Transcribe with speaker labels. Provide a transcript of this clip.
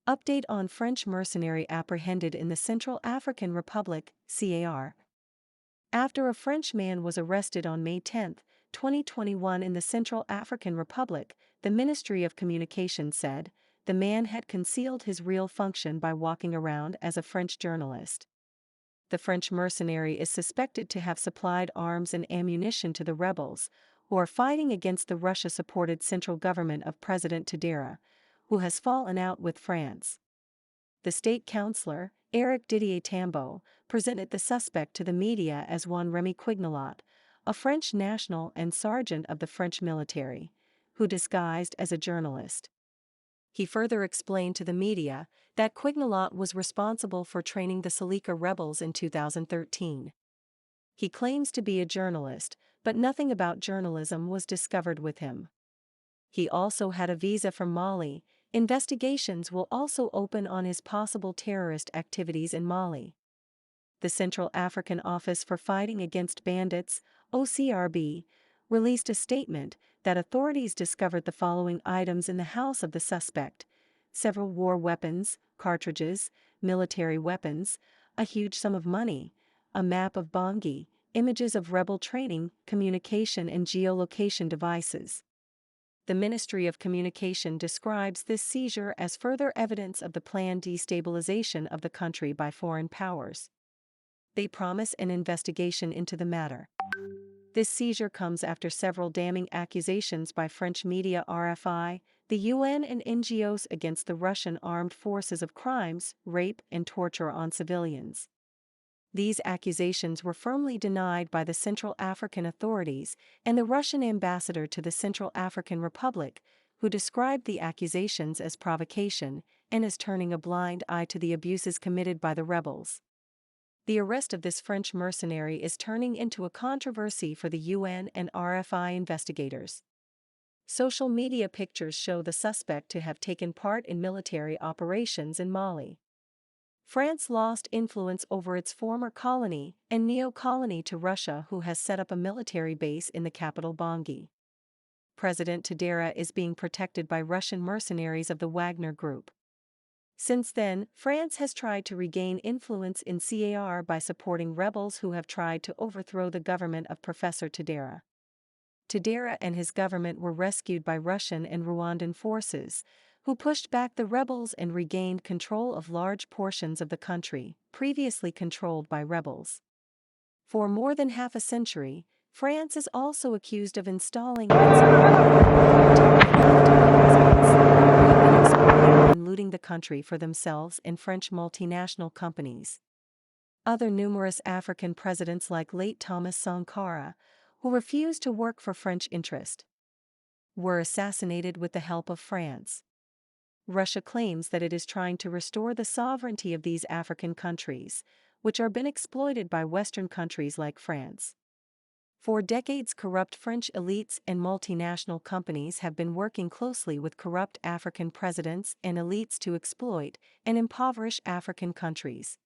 Speaker 1: Update on French mercenary apprehended in the Central African Republic, CAR. After a French man was arrested on May 10, 2021 in the Central African Republic, the Ministry of Communication said, the man had concealed his real function by walking around as a French journalist. The French mercenary is suspected to have supplied arms and ammunition to the rebels, who are fighting against the Russia-supported central government of President Touadéra, who has fallen out with France. The state councilor, Didier Tambo, presented the suspect to the media as Juan Rémy Quignolot, a French national and sergeant of the French military, who disguised as a journalist. He further explained to the media that Quignolot was responsible for training the Seleka rebels in 2013. He claims to be a journalist, but nothing about journalism was discovered with him. He also had a visa from Mali. Investigations will also open on his possible terrorist activities in Mali. The Central African Office for Fighting Against Bandits, OCRB, released a statement that authorities discovered the following items in the house of the suspect: several war weapons, cartridges, military weapons, a huge sum of money, a map of Bangui, images of rebel training, communication and geolocation devices. The Ministry of Communication describes this seizure as further evidence of the planned destabilization of the country by foreign powers. They promise an investigation into the matter. This seizure comes after several damning accusations by French media RFI, the UN and NGOs against the Russian armed forces of crimes, rape and torture on civilians. These accusations were firmly denied by the Central African authorities and the Russian ambassador to the Central African Republic, who described the accusations as provocation and as turning a blind eye to the abuses committed by the rebels. The arrest of this French mercenary is turning into a controversy for the UN and RFI investigators. Social media pictures show the suspect to have taken part in military operations in Mali. France lost influence over its former colony and neo-colony to Russia, who has set up a military base in the capital Bangui. President Touadéra is being protected by Russian mercenaries of the Wagner Group. Since then, France has tried to regain influence in CAR by supporting rebels who have tried to overthrow the government of Professor Touadéra. Touadéra and his government were rescued by Russian and Rwandan forces, who pushed back the rebels and regained control of large portions of the country, previously controlled by rebels. For more than half a century, France is also accused of installing and looting the country for themselves and French multinational companies. Other numerous African presidents like late Thomas Sankara, who refused to work for French interest, were assassinated with the help of France. Russia claims that it is trying to restore the sovereignty of these African countries, which are been exploited by Western countries like France. For decades, corrupt French elites and multinational companies have been working closely with corrupt African presidents and elites to exploit and impoverish African countries.